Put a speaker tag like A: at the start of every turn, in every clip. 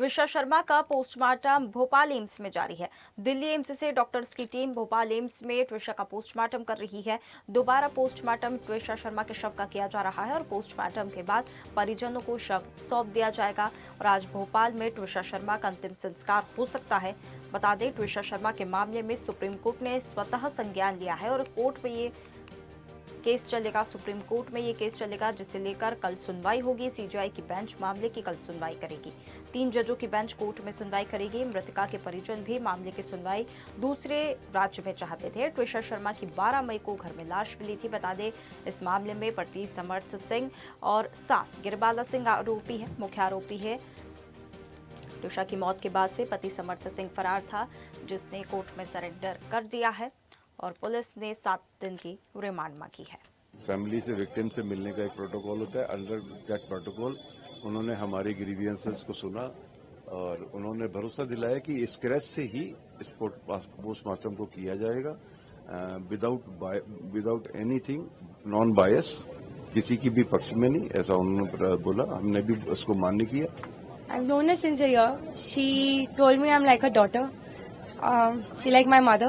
A: त्विषा शर्मा का postmortem Bhopal AIIMS में जारी है। दिल्ली एम्स से डॉक्टर्स की टीम भोपाल एम्स में त्विषा का पोस्टमार्टम कर रही है। दोबारा पोस्टमार्टम त्विषा शर्मा के शव का किया जा रहा है और पोस्टमार्टम के बाद परिजनों को शव सौंप दिया जाएगा और आज भोपाल में त्विषा शर्मा का अंतिम संस्कार हो सकता है। बता दें, त्विषा शर्मा के मामले में सुप्रीम कोर्ट ने स्वतः संज्ञान लिया है और कोर्ट में ये केस चलेगा। सुप्रीम कोर्ट में ये केस चलेगा, जिसे लेकर कल सुनवाई होगी। सीजीआई की बेंच मामले की कल सुनवाई करेगी। 3 जजों की बेंच कोर्ट में सुनवाई करेगी। मृतका के परिजन भी मामले की सुनवाई दूसरे राज्य में चाहते थे। त्विषा शर्मा की 12 मई को घर में लाश मिली थी। बता दें, इस मामले में पति समर्थ सिंह और सास गिरबाला सिंह आरोपी है, मुख्य आरोपी है। त्विषा की मौत के बाद से पति समर्थ सिंह फरार था, जिसने कोर्ट में सरेंडर कर दिया है और पुलिस ने 7 दिन की रिमांड मांगी है।
B: फैमिली से विक्टिम से मिलने का एक प्रोटोकॉल होता है। अंडर दैट प्रोटोकॉल उन्होंने हमारी ग्रीवियंसेस को सुना और उन्होंने भरोसा दिलाया कि स्क्रैच से ही इस पोस्टमार्टम को किया जाएगा, विदाउट एनीथिंग, नॉन बायस, किसी की भी पक्ष में नहीं, ऐसा उन्होंने बोला। हमने भी उसको मान्य किया।
C: I've known her since a year. She told me I'm like her daughter. She like my mother.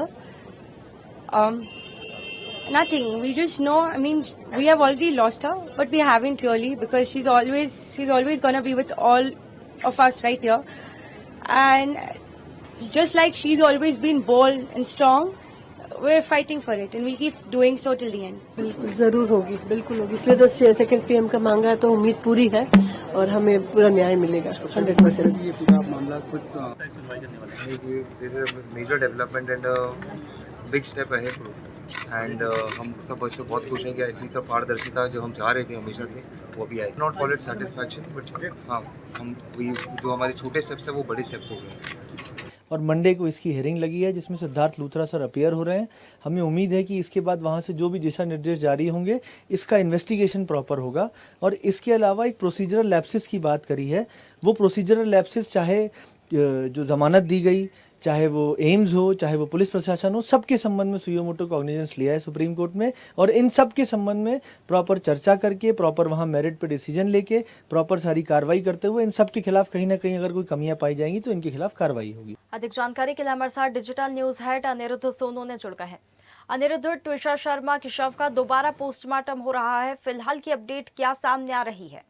C: Nothing. We just know. I mean, we have already lost her, but we haven't really, because she's always gonna be with all of us right here. And just like she's always been bold and strong, we're fighting for it, and we'll keep doing so till the end.
D: बिल्कुल जरूर होगी, बिल्कुल होगी। इसलिए तो second PM का मांगा है, तो उम्मीद पूरी है और हमें पूरा न्याय मिलेगा 100%।
E: ये पूरा मामला कुछ
F: major development and big step ahead and हम सब बच्चों बहुत खुश हैं कि इतनी सब पारदर्शिता जो हम चाह रहे थे हमेशा से वो भी आई। Not call it satisfaction, but हाँ, हम जो हमारे छोटे स्टेप्स है वो बड़े स्टेप्स हो गए।
G: और मंडे को इसकी हियरिंग लगी है, जिसमें सिद्धार्थ लूथरा सर अपीयर हो रहे हैं। हमें उम्मीद है कि इसके बाद वहाँ से जो भी दिशा निर्देश जारी होंगे, इसका इन्वेस्टिगेशन प्रॉपर होगा। और इसके अलावा एक प्रोसीजरल लैप्सेस की बात करी है। वो प्रोसीजरल लैप्सेस चाहे जो जमानत दी गई, चाहे वो एम्स हो, चाहे वो पुलिस प्रशासन हो, सबके संबंध में सुयो मोटो कॉग्निजेंस लिया है सुप्रीम कोर्ट में। और इन सब के संबंध में प्रॉपर चर्चा करके, प्रॉपर वहाँ मेरिट पे डिसीजन लेके, प्रॉपर सारी कार्रवाई करते हुए इन सब के खिलाफ कहीं ना कहीं अगर कोई कमियां पाई जाएंगी तो इनके खिलाफ कार्रवाई होगी।
A: अधिक जानकारी के लिए हमारे साथ digital news head Aniruddh Sonu ने जुड़ गए हैं। अनिरुद्ध, त्विषा शर्मा के शव का दोबारा पोस्टमार्टम हो रहा है, फिलहाल की अपडेट क्या सामने आ रही है?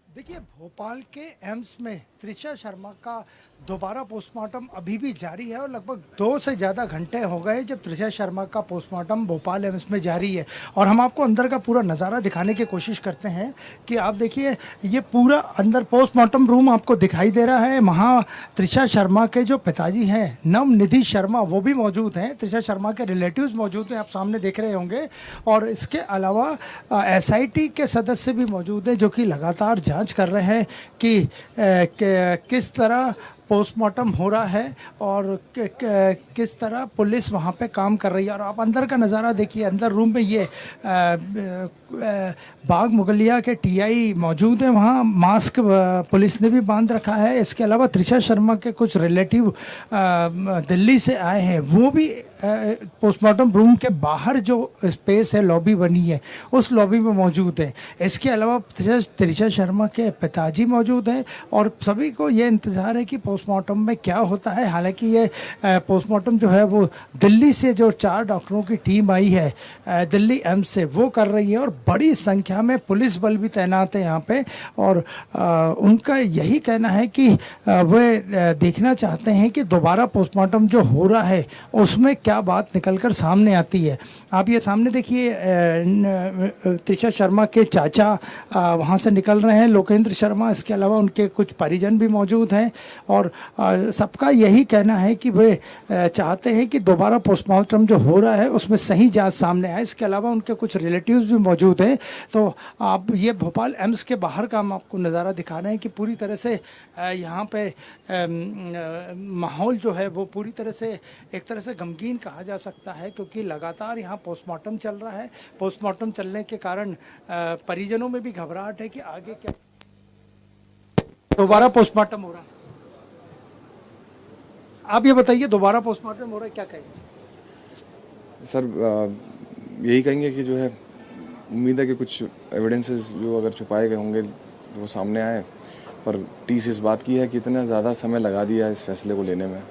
H: देखिए, भोपाल के एम्स में त्विषा शर्मा का दोबारा पोस्टमार्टम अभी भी जारी है और लगभग 2 से ज़्यादा घंटे हो गए जब त्विषा शर्मा का पोस्टमार्टम भोपाल एम्स में जारी है। और हम आपको अंदर का पूरा नज़ारा दिखाने की कोशिश करते हैं कि आप देखिए, ये पूरा अंदर पोस्टमार्टम रूम आपको दिखाई दे रहा है। वहाँ त्विषा शर्मा के जो पिताजी हैं, नवनिधि शर्मा, वो भी मौजूद हैं। त्विषा शर्मा के रिलेटिव्स मौजूद हैं, आप सामने देख रहे होंगे। और इसके अलावा SIT के सदस्य भी मौजूद हैं, जो कि लगातार जाँच कर रहे हैं कि किस तरह पोस्टमार्टम हो रहा है और किस तरह पुलिस वहाँ पे काम कर रही है। और आप अंदर का नज़ारा देखिए। अंदर रूम में ये बाग मुगलिया के TI मौजूद हैं। वहाँ मास्क पुलिस ने भी बांध रखा है। इसके अलावा त्विषा शर्मा के कुछ रिलेटिव दिल्ली से आए हैं, वो भी पोस्टमार्टम रूम के बाहर जो स्पेस है, लॉबी बनी है, उस लॉबी में मौजूद है। इसके अलावा त्विषा शर्मा के पिताजी मौजूद हैं और सभी को ये इंतज़ार है कि पोस्टमार्टम में क्या होता है। हालांकि ये पोस्टमार्टम जो है वो दिल्ली से जो 4 डॉक्टरों की टीम आई है दिल्ली एम्स से, वो कर रही है और बड़ी संख्या में पुलिस बल भी तैनात है यहाँ पे। और उनका यही कहना है कि वे देखना चाहते हैं कि दोबारा पोस्टमार्टम जो हो रहा है उसमें क्या बात निकलकर सामने आती है। आप ये सामने देखिए, त्विषा शर्मा के चाचा वहाँ से निकल रहे हैं, लोकेंद्र शर्मा। इसके अलावा उनके कुछ परिजन भी मौजूद हैं और सबका यही कहना है कि वे चाहते हैं कि दोबारा पोस्टमार्टम जो हो रहा है उसमें सही जांच सामने आए। इसके अलावा उनके कुछ रिलेटिव्स भी मौजूद हैं। तो आप ये भोपाल एम्स के बाहर का हम आपको नज़ारा दिखा रहे हैं कि पूरी तरह से यहाँ पे माहौल जो है वो पूरी तरह से एक तरह से गमगीन कहा जा सकता है, क्योंकि लगातार यहाँ पोस्टमार्टम चल रहा है। पोस्टमार्टम चलने के कारण परिजनों में भी घबराहट है कि आगे क्या दोबारा पोस्टमार्टम हो रहा है। आप ये बताइए, दोबारा पोस्टमार्टम हो रहा है, क्या कहेंगे?
I: सर यही कहेंगे कि जो है, उम्मीद है कि कुछ एविडेंसेस जो अगर छुपाए गए होंगे वो सामने आए। पर टीस इस बात की है कि इतना ज़्यादा समय लगा दिया इस फैसले को लेने में।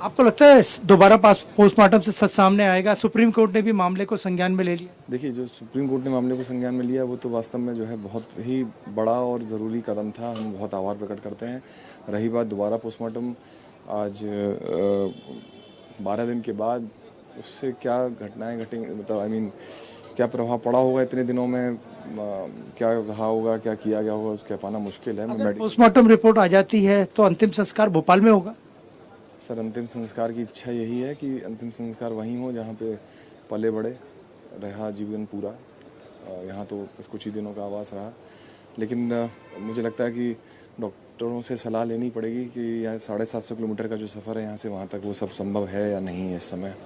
H: आपको लगता है दोबारा पोस्टमार्टम से सच सामने आएगा? सुप्रीम कोर्ट ने भी मामले को संज्ञान में ले लिया।
I: देखिए, जो सुप्रीम कोर्ट ने मामले को संज्ञान में लिया वो तो वास्तव में जो है बहुत ही बड़ा और ज़रूरी कदम था। हम बहुत आभार प्रकट करते हैं। रही बात दोबारा पोस्टमार्टम, आज 12 दिन के बाद उससे क्या घटनाएं घटेंगी, मतलब क्या प्रभाव पड़ा होगा इतने दिनों में, क्या रहा होगा, क्या किया गया होगा, उसके पाना मुश्किल है।
H: अगर पोस्टमार्टम रिपोर्ट आ जाती है तो अंतिम संस्कार भोपाल में होगा?
I: सर, अंतिम संस्कार की इच्छा यही है कि अंतिम संस्कार वहीं हो जहाँ पे पले बड़े रहा जीवन पूरा। यहाँ तो बस कुछ ही दिनों का आवास रहा, लेकिन मुझे लगता है कि डॉक्टरों से सलाह लेनी पड़ेगी कि यहाँ 750 किलोमीटर का जो सफ़र है यहाँ से वहाँ तक, वो सब संभव है या नहीं है इस समय।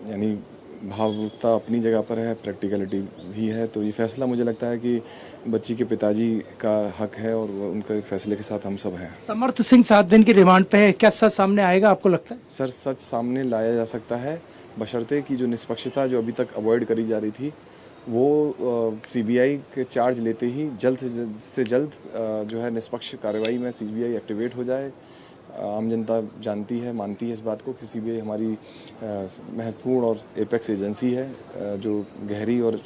I: यानी भावुकता अपनी जगह पर है, प्रैक्टिकलिटी भी है। तो ये फैसला मुझे लगता है कि बच्ची के पिताजी का हक है और उनके फैसले के साथ हम सब हैं।
H: समर्थ सिंह 7 दिन की रिमांड पे है, क्या सच सामने आएगा आपको लगता है?
I: सर, सच सामने लाया जा सकता है, बशर्ते कि जो निष्पक्षता जो अभी तक अवॉइड करी जा रही थी वो सीबीआई के चार्ज लेते ही जल्द से जल्द जो है निष्पक्ष कार्रवाई में सीबीआई एक्टिवेट हो जाए। आम जनता जानती है, मानती है इस बात को कि सीबीआई हमारी महत्वपूर्ण और एपेक्स एजेंसी है जो गहरी और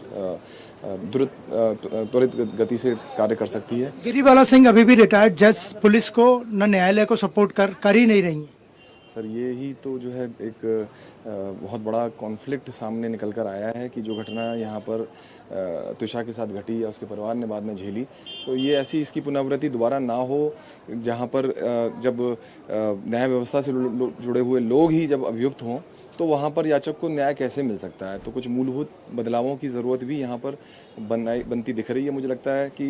I: त्वरित गति से कार्य कर सकती है।
H: गिरिबाला सिंह अभी भी रिटायर्ड जज पुलिस को न न्यायालय को सपोर्ट कर ही नहीं रही है।
I: सर, ये ही तो जो है एक बहुत बड़ा कॉन्फ्लिक्ट सामने निकल कर आया है कि जो घटना यहाँ पर तुषा के साथ घटी या उसके परिवार ने बाद में झेली, तो ये ऐसी इसकी पुनरावृत्ति दोबारा ना हो, जहाँ पर जब न्याय व्यवस्था से जुड़े हुए लोग ही जब अभियुक्त हों तो वहाँ पर याचक को न्याय कैसे मिल सकता है। तो कुछ मूलभूत बदलावों की ज़रूरत भी यहाँ पर बनती दिख रही है। मुझे लगता है कि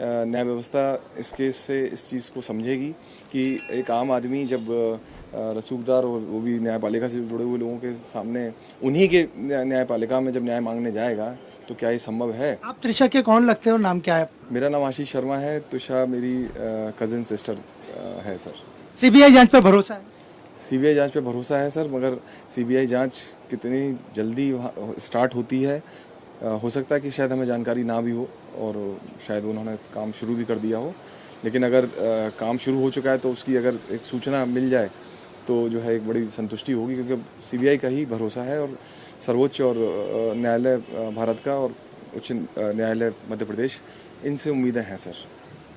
I: न्याय व्यवस्था इस केस से इस चीज़ को समझेगी कि एक आम आदमी जब रसूखदार और वो भी न्यायपालिका से जुड़े हुए लोगों के सामने उन्हीं के न्यायपालिका में जब न्याय मांगने जाएगा तो क्या ये संभव है।
H: आप त्रिशा के कौन लगते हो? नाम क्या है?
I: मेरा नाम आशीष शर्मा है। तुषा मेरी कज़न सिस्टर है सर।
H: सीबीआई जांच पे भरोसा है?
I: सीबीआई जांच पे भरोसा है सर, मगर सीबीआई जांच कितनी जल्दी स्टार्ट होती है, हो सकता है कि शायद हमें जानकारी ना भी हो और शायद उन्होंने काम शुरू भी कर दिया हो, लेकिन अगर काम शुरू हो चुका है तो उसकी अगर एक सूचना मिल जाए तो जो है एक बड़ी संतुष्टि होगी, क्योंकि सीबीआई का ही भरोसा है और सर्वोच्च और न्यायालय भारत का और उच्च न्यायालय मध्य प्रदेश, इनसे उम्मीदें हैं सर।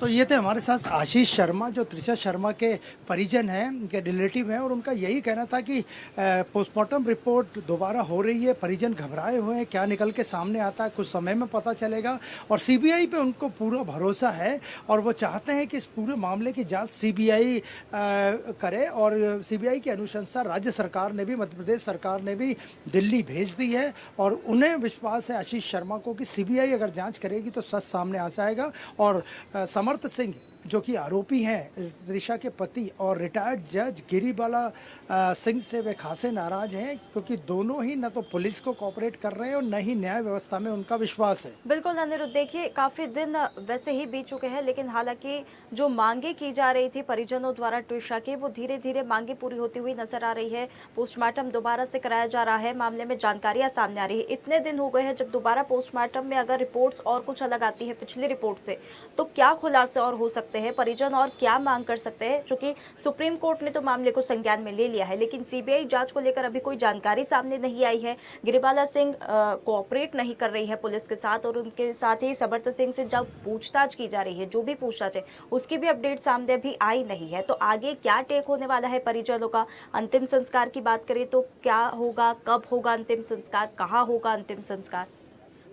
H: तो ये थे हमारे साथ आशीष शर्मा जो त्रिशा शर्मा के परिजन हैं, उनके रिलेटिव हैं, और उनका यही कहना था कि पोस्टमार्टम रिपोर्ट दोबारा हो रही है, परिजन घबराए हुए हैं, क्या निकल के सामने आता है कुछ समय में पता चलेगा, और सीबीआई पे उनको पूरा भरोसा है और वो चाहते हैं कि इस पूरे मामले की जांच सीबीआई करे। और सीबीआई की अनुशंसा राज्य सरकार ने भी, मध्य प्रदेश सरकार ने भी दिल्ली भेज दी है और उन्हें विश्वास है आशीष शर्मा को कि सीबीआई अगर जाँच करेगी तो सच सामने आ जाएगा। और समर्थ सिंह जो कि आरोपी हैं त्रिशा के पति और रिटायर्ड जज गिरिबाला सिंह से वे खासे नाराज हैं, क्योंकि दोनों ही न तो पुलिस को कोऑपरेट कर रहे हैं और न ही न्याय व्यवस्था में उनका विश्वास है।
A: बिल्कुल अनिरुद्ध, देखिए काफी दिन वैसे ही बीत चुके हैं, लेकिन हालांकि जो मांगे की जा रही थी परिजनों द्वारा त्रिशा की, वो धीरे धीरे मांगे पूरी होती हुई नजर आ रही है। पोस्टमार्टम दोबारा से कराया जा रहा है, मामले में जानकारियां सामने आ रही है। इतने दिन हो गए हैं, जब दोबारा पोस्टमार्टम में अगर रिपोर्ट्स और कुछ अलग आती है पिछली रिपोर्ट से, तो क्या खुलासे और हो सकते हैं, परिजन और क्या मांग कर सकते हैं? चूंकि सुप्रीम कोर्ट ने तो मामले को संज्ञान में ले लिया है, लेकिन सीबीआई जांच को लेकर अभी कोई जानकारी सामने नहीं आई है। गिरिबाला सिंह कोऑपरेट नहीं कर रही है पुलिस के साथ, और उनके साथ ही समर्थ सिंह से जब पूछताछ की जा रही है, जो भी पूछताछ है उसकी भी अपडेट सामने अभी आई नहीं है। तो आगे क्या टेक होने वाला है परिजनों का? अंतिम संस्कार की बात करें तो क्या होगा, कब होगा अंतिम संस्कार, कहाँ होगा अंतिम संस्कार?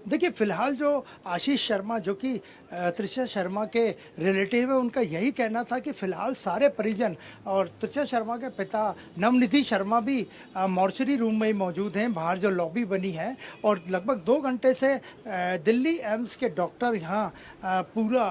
H: देखिए, फिलहाल जो आशीष शर्मा जो कि त्रिशा शर्मा के रिलेटिव है, उनका यही कहना था कि फिलहाल सारे परिजन और त्रिशा शर्मा के पिता नवनिधि शर्मा भी मॉर्चरी रूम में ही मौजूद हैं, बाहर जो लॉबी बनी है, और लगभग 2 घंटे से दिल्ली एम्स के डॉक्टर यहाँ पूरा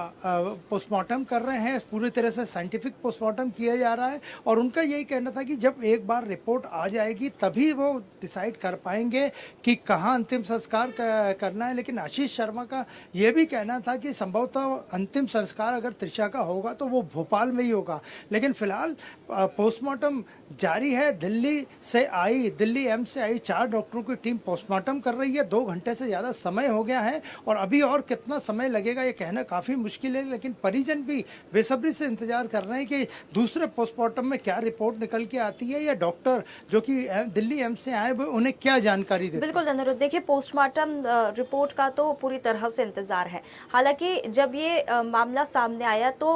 H: पोस्टमार्टम कर रहे हैं। पूरी तरह से साइंटिफिक पोस्टमार्टम किया जा रहा है और उनका यही कहना था कि जब एक बार रिपोर्ट आ जाएगी तभी वो डिसाइड कर पाएंगे कि कहाँ अंतिम संस्कार करना है। लेकिन आशीष शर्मा का ये भी कहना था कि संभवतः अंतिम संस्कार अगर त्रिशा का होगा तो वो भोपाल में ही होगा। लेकिन फिलहाल पोस्टमार्टम जारी है। दिल्ली एम्स से आई 4 डॉक्टरों की टीम पोस्टमार्टम कर रही है। 2 घंटे से ज़्यादा समय हो गया है और अभी और कितना समय लगेगा ये कहना काफ़ी मुश्किल है। लेकिन परिजन भी बेसब्री से इंतजार कर रहे हैं कि दूसरे पोस्टमार्टम में क्या रिपोर्ट निकल के आती है या डॉक्टर जो कि दिल्ली एम्स से आए वो उन्हें क्या जानकारी देते हैं।
A: बिल्कुल अनिरुद्ध, देखिए पोस्टमार्टम रिपोर्ट का तो पूरी तरह से इंतजार है। हालांकि जब ये मामला सामने आया तो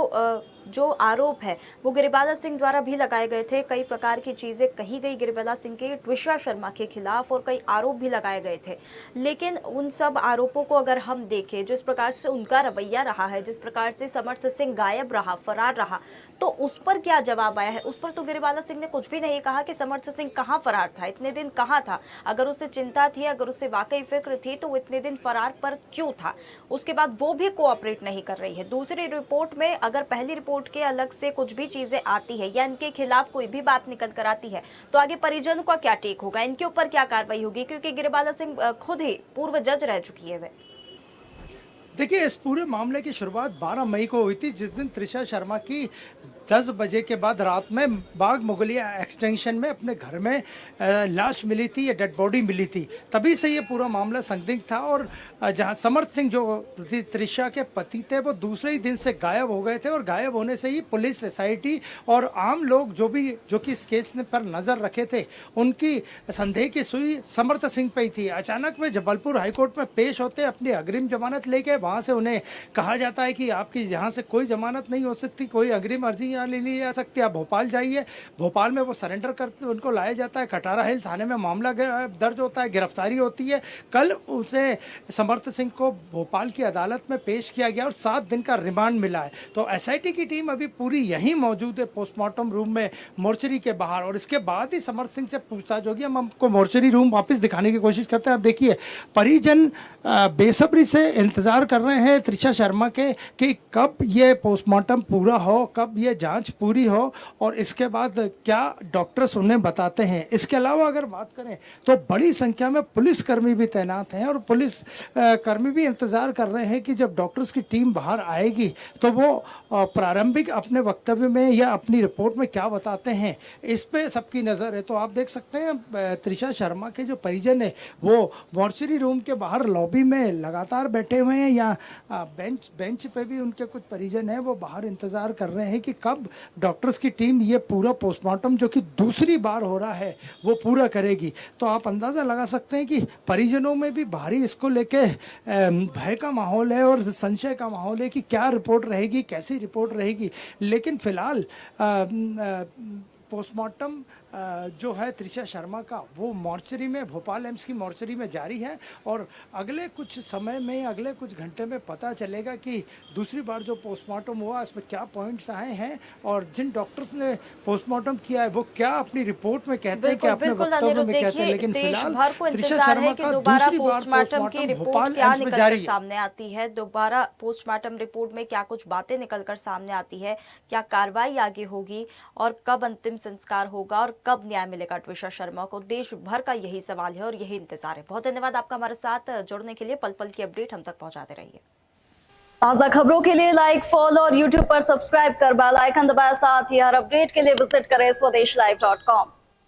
A: जो आरोप है वो गिरिबाला सिंह द्वारा भी लगाए गए थे। कई प्रकार की चीजें कही गई गिरिबाला सिंह के, ट्विशा शर्मा के खिलाफ, और कई आरोप भी लगाए गए थे। लेकिन उन सब आरोपों को अगर हम देखें, जिस प्रकार से उनका रवैया रहा है, जिस प्रकार से समर्थ सिंह गायब रहा, फरार रहा, तो उस पर क्या जवाब आया है? उस पर तो गिरिबाला सिंह ने कुछ भी नहीं कहा कि समर्थ सिंह कहाँ फरार था, इतने दिन कहाँ था। अगर उसे चिंता थी, अगर उसे वाकई फिक्र थी तो वो इतने दिन फरार पर क्यों था? उसके बाद वो भी कोऑपरेट नहीं कर रही है। दूसरी रिपोर्ट में अगर पहली रिपोर्ट के अलग से कुछ भी चीजें आती है या इनके खिलाफ कोई भी बात निकल कर आती है तो आगे परिजनों का क्या टेक होगा, इनके ऊपर क्या कार्रवाई होगी? क्योंकि गिरिबाला सिंह खुद ही पूर्व जज रह चुकी है। वे
H: देखिए, इस पूरे मामले की शुरुआत 12 मई को हुई थी, जिस दिन त्रिशा शर्मा की 10 बजे के बाद रात में बाग मुगलिया एक्सटेंशन में अपने घर में लाश मिली थी या डेड बॉडी मिली थी। तभी से ये पूरा मामला संदिग्ध था और जहां समर्थ सिंह जो त्रिशा के पति थे वो दूसरे ही दिन से गायब हो गए थे और गायब होने से ही पुलिस, सोसाइटी और आम लोग जो कि इस केस पर नज़र रखे थे उनकी संदेह की सुई समर्थ सिंह पे ही थी। अचानक वे जबलपुर हाईकोर्ट में पेश होते अपनी अग्रिम जमानत लेके। वहाँ से उन्हें कहा जाता है कि आपकी यहाँ से कोई जमानत नहीं हो सकती, कोई अग्रिम अर्जी यहाँ ले ली जा सकती, आप भोपाल जाइए। भोपाल में वो सरेंडर करते, उनको लाया जाता है। कटारा हिल थाने में मामला दर्ज होता है, गिरफ्तारी होती है। कल उसे समर्थ सिंह को भोपाल की अदालत में पेश किया गया और 7 दिन का रिमांड मिला है। तो एसआईटी की टीम अभी पूरी यहीं मौजूद है पोस्टमार्टम रूम में, मोर्चरी के बाहर, और इसके बाद ही समर्थ सिंह से पूछताछ होगी। हम आपको मोर्चरी रूम वापस दिखाने की कोशिश करते हैं। आप देखिए, परिजन बेसब्री से इंतजार कर रहे हैं त्रिशा शर्मा के कि कब ये पोस्टमार्टम पूरा हो, कब ये जांच पूरी हो और इसके बाद क्या डॉक्टर्स उन्हें बताते हैं। इसके अलावा अगर बात करें तो बड़ी संख्या में पुलिसकर्मी भी तैनात हैं और पुलिस कर्मी भी इंतजार कर रहे हैं कि जब डॉक्टर्स की टीम बाहर आएगी तो वो प्रारंभिक अपने वक्तव्य में या अपनी रिपोर्ट में क्या बताते हैं, इस पे सबकी नज़र है। तो आप देख सकते हैं त्रिशा शर्मा के जो परिजन है वो मॉर्चरी रूम के बाहर लॉबी में लगातार बैठे हुए हैं, या बेंच पे भी उनके कुछ परिजन हैं, वो बाहर इंतजार कर रहे हैं कि कब डॉक्टर्स की टीम ये पूरा पोस्टमार्टम जो कि दूसरी बार हो रहा है वो पूरा करेगी। तो आप अंदाज़ा लगा सकते हैं कि परिजनों में भी भारी इसको लेके भय का माहौल है और संशय का माहौल है कि क्या रिपोर्ट रहेगी, कैसी रिपोर्ट रहेगी। लेकिन फिलहाल पोस्टमार्टम जो है त्रिशा शर्मा का वो मॉर्चरी में, भोपाल एम्स की मॉर्चरी में जारी है और अगले कुछ समय में, अगले कुछ घंटे में पता चलेगा कि दूसरी बार जो पोस्टमार्टम हुआ उसमें क्या पॉइंट्स आए हैं और जिन डॉक्टर्स ने पोस्टमार्टम किया है वो क्या अपनी रिपोर्ट में कहते हैं, क्या अपने वक्तव्य में कहते हैं। लेकिन फिलहाल त्रिशा शर्मा का दूसरी बार पोस्टमार्टम भोपाल एम्स में जारी है।
A: सामने आती है दोबारा पोस्टमार्टम रिपोर्ट में क्या कुछ बातें निकलकर सामने आती है, क्या कार्रवाई आगे होगी और कब अंतिम संस्कार होगा और कब न्याय मिलेगा त्रिशा शर्मा को, देश भर का यही सवाल है और यही इंतजार है। बहुत धन्यवाद आपका हमारे साथ जुड़ने के लिए, पल पल की अपडेट हम तक पहुंचाते रहिए। ताज़ा खबरों के लिए लाइक, फॉलो और यूट्यूब पर सब्सक्राइब कर बेल आइकन दबाएं। साथ ही हर अपडेट के लिए विजिट करें swedeshlive.com।